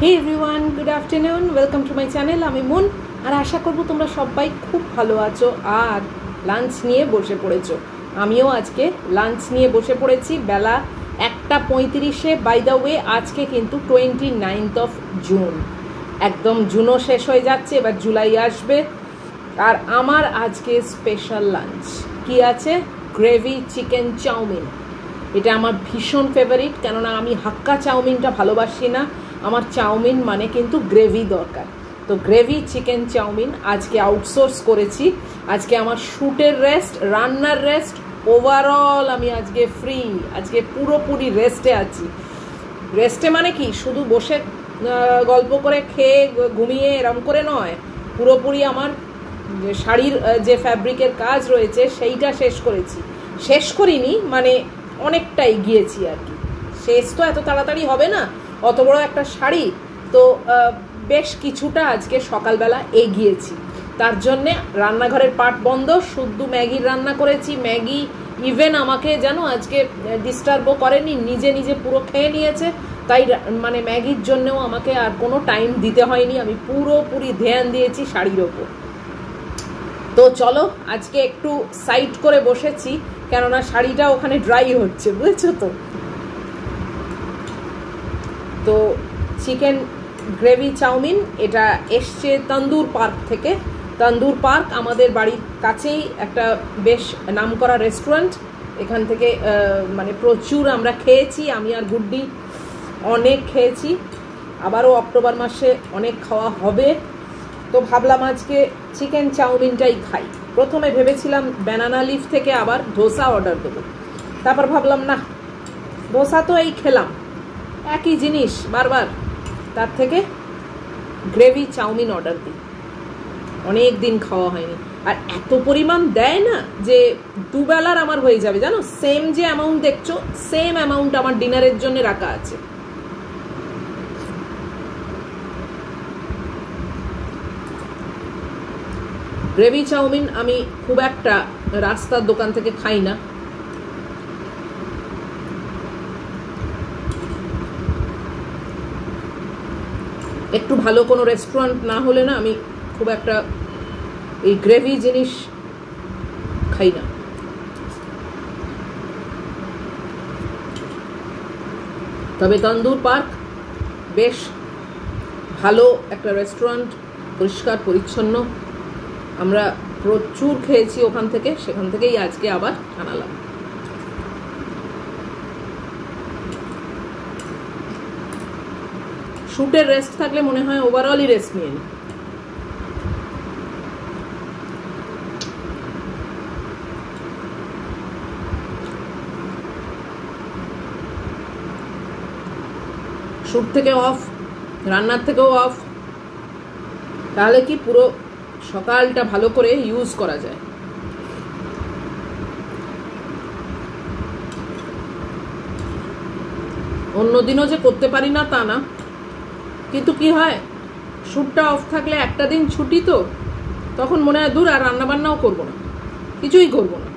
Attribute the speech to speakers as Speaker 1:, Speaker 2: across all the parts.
Speaker 1: Hey everyone, good afternoon, welcome to my channel. আমি মুন, আর আশা করব তোমরা সবাই খুব ভালো আছো আর লাঞ্চ নিয়ে বসে পড়েছো। আমিও আজকে লাঞ্চ নিয়ে বসে পড়েছি। বেলা 1:35। বাই দ্য ওয়ে, আজকে কিন্তু 29 জুন। একদম জুনও শেষ হয়ে যাচ্ছে, এবার জুলাই আসবে। আর আমার আজকে স্পেশাল লাঞ্চ কি আছে? Gravy chicken chow mein. এটা আমার ভীষণ ফেভারিট, কেননা আমি হাক্কা চাউমিনটা ভালোবাসি না। আমার চাউমিন মানে কিন্তু গ্রেভি দরকার। তো গ্রেভি চিকেন চাউমিন আজকে আউটসোর্স করেছি। আজকে আমার শ্যুটের রেস্ট, রান্নার রেস্ট, ওভারঅল আমি আজকে ফ্রি। আজকে পুরোপুরি রেস্টে আছি। রেস্টে মানে কি, শুধু বসে গল্প করে খেয়ে ঘুমিয়ে এরম করে নয়, পুরোপুরি আমার শাড়ির যে ফ্যাব্রিকের কাজ রয়েছে সেইটা শেষ করেছি। শেষ করিনি মানে অনেকটাই গিয়েছি আর কি। শেষ তো এত তাড়াতাড়ি হবে না, অত বড় একটা শাড়ি তো বেশ কিছুটা আজকে সকালবেলা এগিয়েছি। তার জন্যে রান্নাঘরের পাট বন্ধ, শুদ্ধ ম্যাগির রান্না করেছি। ম্যাগি ইভেন আমাকে যেন আজকে ডিস্টার্বও করেনি, নিজে নিজে পুরো খেয়ে নিয়েছে। তাই মানে ম্যাগির জন্যেও আমাকে আর কোনো টাইম দিতে হয়নি, আমি পুরোপুরি ধ্যান দিয়েছি শাড়ির ওপর। তো চলো আজকে একটু সাইড করে বসেছি, কেননা শাড়িটা ওখানে ড্রাই হচ্ছে, বুঝেছো তো। তো চিকেন গ্রেভি চাউমিন এটা এসছে তন্দুর পার্ক থেকে। তন্দুর পার্ক আমাদের বাড়ির কাছেই একটা বেশ নামকরা রেস্টুরেন্ট। এখান থেকে মানে প্রচুর আমরা খেয়েছি, আমি আর গুড্ডি অনেক খেয়েছি। আবারও অক্টোবর মাসে অনেক খাওয়া হবে। তো ভাবলাম আজকে চিকেন চাউমিনটাই খাই। প্রথমে ভেবেছিলাম ব্যানানা লিফ থেকে আবার ধোসা অর্ডার দেবো, তারপর ভাবলাম না, ধোসা তো এই খেলাম, একই জিনিস বারবার, তার থেকে গ্রেভি চাউমিন অর্ডার দিই। অনেক দিন খাওয়া হয়নি, আর এত পরিমাণ দেয় না যে দুবেলার আমার হয়ে যাবে, জানো। সেম যে অ্যামাউন্ট দেখছো, সেম অ্যামাউন্ট আমার ডিনারের জন্য রাখা আছে। গ্রেভি চাউমিন আমি খুব একটা রাস্তার দোকান থেকে খাই না। একটু ভালো কোনো রেস্টুরেন্ট না হলে না আমি খুব একটা এই গ্রেভি জিনিস খাই না। তবে তন্দুর পার্ক বেশ ভালো একটা রেস্টুরেন্ট, পরিষ্কার পরিচ্ছন্ন। আমরা প্রচুর খেয়েছি ওখান থেকে, সেখান থেকেই আজকে আবার আনালাম। শ্যুটের রেস্ট থাকলে মনে হয় ওভারঅলই রেস্ট নিয়ে নিই। শ্যুট থেকে অফ, রান্নার থেকেও অফ, তাহলে কি পুরো সকালটা ভালো করে ইউজ করা যায়। অন্যদিনও যে করতে পারি না তা না, কিন্তু কি হয়, শ্যুটটা অফ থাকলে একটা দিন ছুটি, তো তখন মনে হয় দূর, আর রান্নাবান্নাও করবো না, কিছুই করবো না।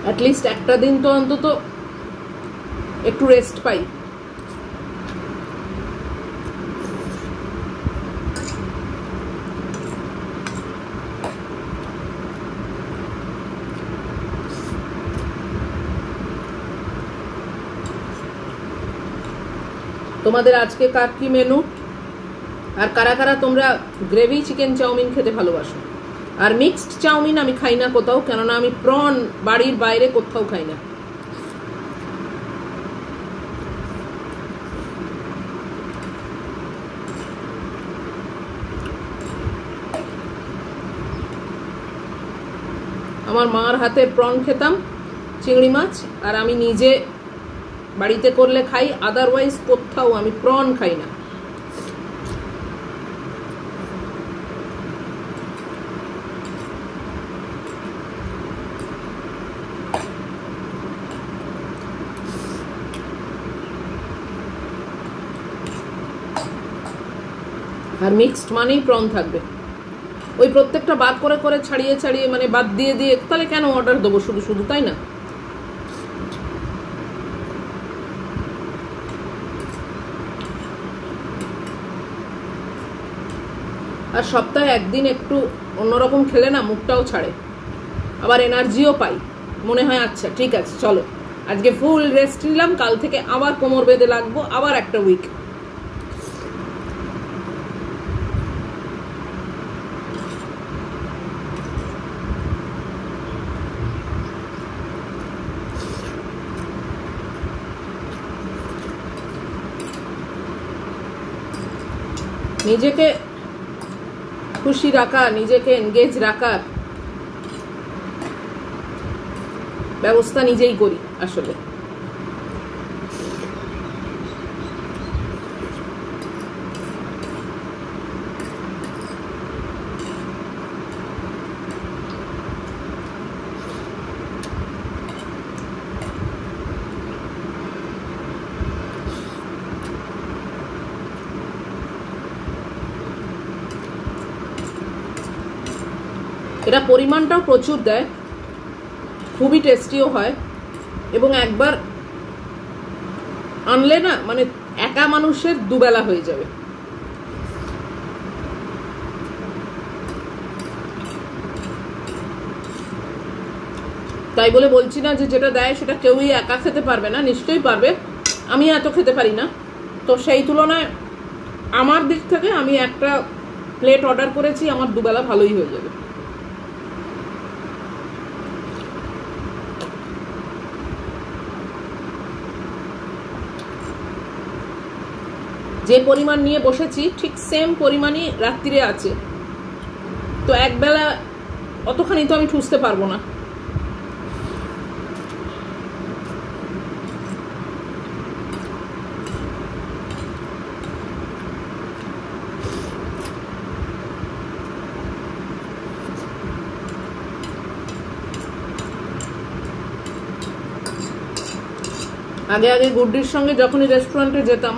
Speaker 1: অ্যাটলিস্ট একটা দিন তো অন্তত একটু রেস্ট পাই। তোমাদের আজকে কার কি মেনু, আর কারা কারা তোমরা গ্রেভি চিকেন চাউমিন খেতে ভালোবাসো? আর মিক্সড চাউমিন আমি খাই না কোথাও, কেননা আমি প্রন বাড়ির বাইরে কোথাও খাই না। আমার মার হাতের প্রন খেতাম, চিংড়ি মাছ, আর আমি নিজে বাড়িতে করলে খাই, আদারওয়াইজ কোথাও আমি প্রন খাই না। আর মিক্সড মানেই প্রন থাকবে। ওই প্রত্যেকটা বাদ করে করে ছাড়িয়ে ছাড়িয়ে মানে বাদ দিয়ে দিয়ে তাহলে কেন অর্ডার দেবো শুধু শুধু, তাই না? আর সপ্তাহে একদিন একটু অন্যরকম খেলে না মুখটাও ছাড়ে, আবার এনার্জিও পাই, মনে হয় আচ্ছা ঠিক আছে চলো আজকে ফুল রেস্ট নিলাম, কাল থেকে আবার কোমর বেঁধে লাগবো, আবার একটা উইক। নিজেকে খুশি রাখা, নিজেকে এনগেজ রাখার ব্যবস্থা নিজেই করি আসলে। এটা পরিমাণটাও প্রচুর দেয়, খুবই টেস্টিও হয়, এবং একবার আনলে না মানে একা মানুষের দুবেলা হয়ে যাবে। তাই বলে বলছি না যে যেটা দেয় সেটা কেউই একা খেতে পারবে না, নিশ্চয়ই পারবে, আমি এত খেতে পারি না। তো সেই তুলনায় আমার দিক থেকে আমি একটা প্লেট অর্ডার করেছি, আমার দুবেলা ভালোই হয়ে যাবে। যে পরিমাণ নিয়ে বসেছি ঠিক সেম পরিমাণই রাত্রিরে আছে, তো একবেলা অতখানি তো আমি ঠুসতে পারবো না। আগে আগে গুড্ডির সঙ্গে যখনই রেস্টুরেন্টে যেতাম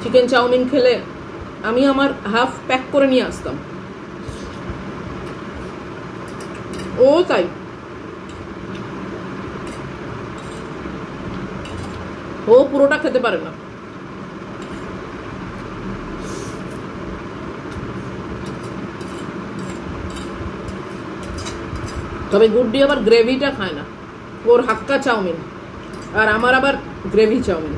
Speaker 1: চিকেন চাউমিন খেলে আমি আমার হাফ প্যাক করে নিয়ে আসতাম, ও তাই ও পুরোটা খেতে পারে না। তবে গুড্ডি আবার গ্রেভিটা খায় না, ওর হাক্কা চাউমিন, আর আমার আবার গ্রেভি চাউমিন।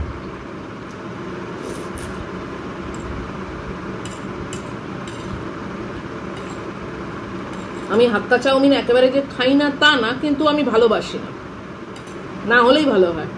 Speaker 1: আমি হাক্কা চাউমিন একেবারে যে খাই না তা না, কিন্তু আমি ভালোবাসি না, না হলেই ভালো হয়।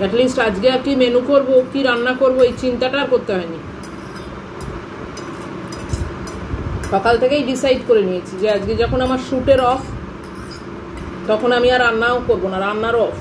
Speaker 1: অ্যাটলিস্ট আজকে আর কি মেনু করবো, কি রান্না করবো, এই চিন্তাটা আর করতে হয়নি। সকাল থেকেই ডিসাইড করে নিয়েছি যে আজকে যখন আমার শুটের অফ, তখন আমি আর রান্নাও করবো না, রান্নারও অফ।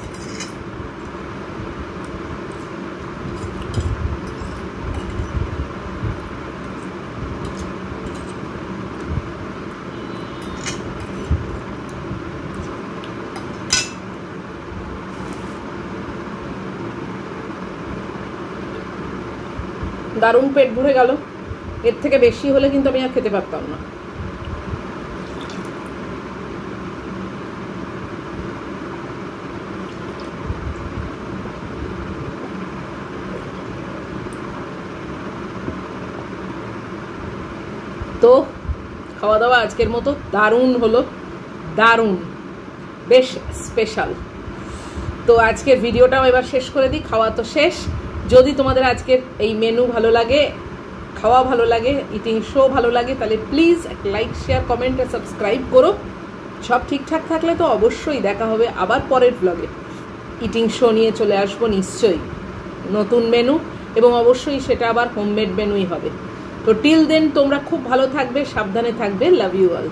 Speaker 1: দারুণ পেট ভরে গেল, এর থেকে বেশি হলে কিন্তু আমি আর খেতে পারতাম না। তো খাওয়া দাওয়া আজকের মতো দারুণ হলো, দারুণ, বেশ স্পেশাল। তো আজকের ভিডিওটাও এবার শেষ করে দিই। খাওয়া তো শেষ। যদি তোমাদের আজকের এই মেনু ভালো লাগে, খাওয়া ভালো লাগে, ইটিং শো ভালো লাগে, তাহলে প্লিজ একটা লাইক, শেয়ার, কমেন্ট আর সাবস্ক্রাইব করো। সব ঠিকঠাক থাকলে তো অবশ্যই দেখা হবে আবার পরের ব্লগে। ইটিং শো নিয়ে চলে আসবো নিশ্চয়ই, নতুন মেনু, এবং অবশ্যই সেটা আবার হোমমেড মেনুই হবে। তো টিল দেন তোমরা খুব ভালো থাকবে, সাবধানে থাকবে। Love you all.